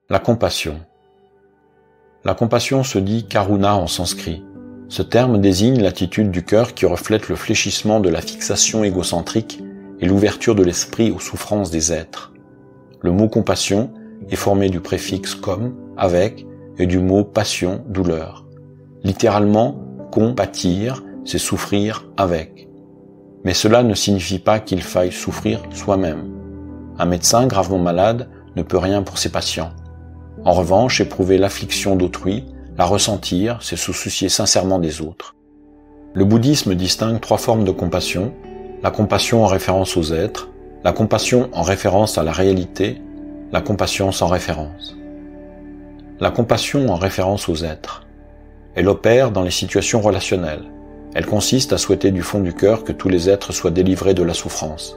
La compassion. La compassion se dit karuna en sanskrit. Ce terme désigne l'attitude du cœur qui reflète le fléchissement de la fixation égocentrique et l'ouverture de l'esprit aux souffrances des êtres. Le mot compassion est formé du préfixe comme, avec, et du mot passion, douleur. Littéralement, compatir, c'est souffrir avec. Mais cela ne signifie pas qu'il faille souffrir soi-même. Un médecin gravement malade ne peut rien pour ses patients. En revanche, éprouver l'affliction d'autrui, la ressentir, c'est se soucier sincèrement des autres. Le bouddhisme distingue 3 formes de compassion: la compassion en référence aux êtres, la compassion en référence à la réalité, la compassion sans référence. La compassion en référence aux êtres. Elle opère dans les situations relationnelles. Elle consiste à souhaiter du fond du cœur que tous les êtres soient délivrés de la souffrance.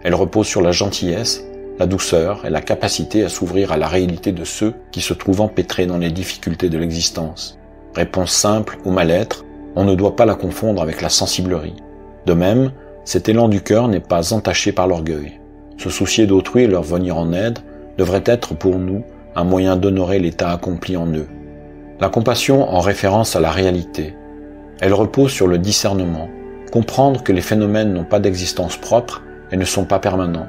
Elle repose sur la gentillesse, la douceur et la capacité à s'ouvrir à la réalité de ceux qui se trouvent empêtrés dans les difficultés de l'existence. Réponse simple au mal-être, on ne doit pas la confondre avec la sensiblerie. De même, cet élan du cœur n'est pas entaché par l'orgueil. Se soucier d'autrui et leur venir en aide devrait être pour nous un moyen d'honorer l'état accompli en eux. La compassion en référence à la réalité. Elle repose sur le discernement, comprendre que les phénomènes n'ont pas d'existence propre et ne sont pas permanents.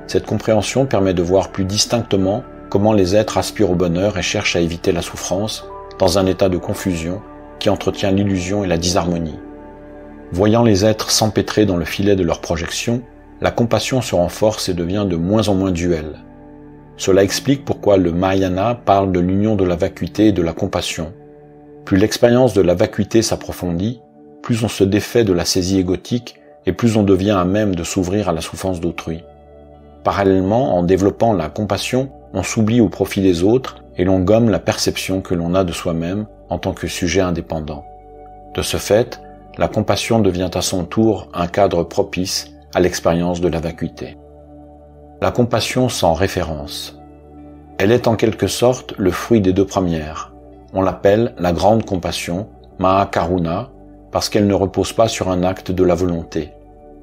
Cette compréhension permet de voir plus distinctement comment les êtres aspirent au bonheur et cherchent à éviter la souffrance dans un état de confusion qui entretient l'illusion et la disharmonie. Voyant les êtres s'empêtrer dans le filet de leur projection, la compassion se renforce et devient de moins en moins duelle. Cela explique pourquoi le Mahayana parle de l'union de la vacuité et de la compassion. Plus l'expérience de la vacuité s'approfondit, plus on se défait de la saisie égotique et plus on devient à même de s'ouvrir à la souffrance d'autrui. Parallèlement, en développant la compassion, on s'oublie au profit des autres et l'on gomme la perception que l'on a de soi-même en tant que sujet indépendant. De ce fait, la compassion devient à son tour un cadre propice à l'expérience de la vacuité. La compassion sans référence. Elle est en quelque sorte le fruit des 2 premières. On l'appelle la grande compassion, Mahakaruna, parce qu'elle ne repose pas sur un acte de la volonté.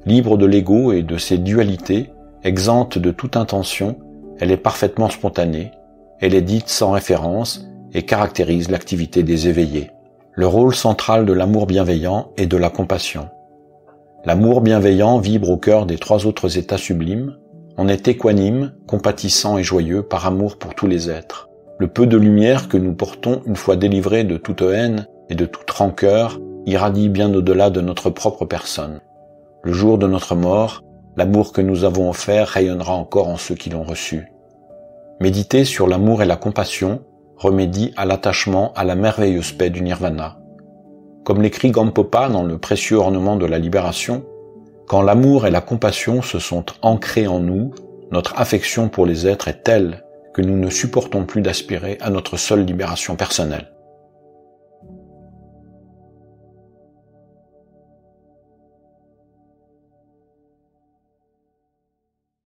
Libre de l'ego et de ses dualités, exempte de toute intention, elle est parfaitement spontanée, elle est dite sans référence et caractérise l'activité des éveillés. Le rôle central de l'amour bienveillant est de la compassion. L'amour bienveillant vibre au cœur des 3 autres états sublimes. On est équanime, compatissant et joyeux par amour pour tous les êtres. Le peu de lumière que nous portons une fois délivrés de toute haine et de toute rancœur irradie bien au-delà de notre propre personne. Le jour de notre mort, l'amour que nous avons offert rayonnera encore en ceux qui l'ont reçu. Méditer sur l'amour et la compassion remédie à l'attachement à la merveilleuse paix du nirvana. Comme l'écrit Gampopa dans le précieux ornement de la libération, quand l'amour et la compassion se sont ancrés en nous, notre affection pour les êtres est telle que nous ne supportons plus d'aspirer à notre seule libération personnelle.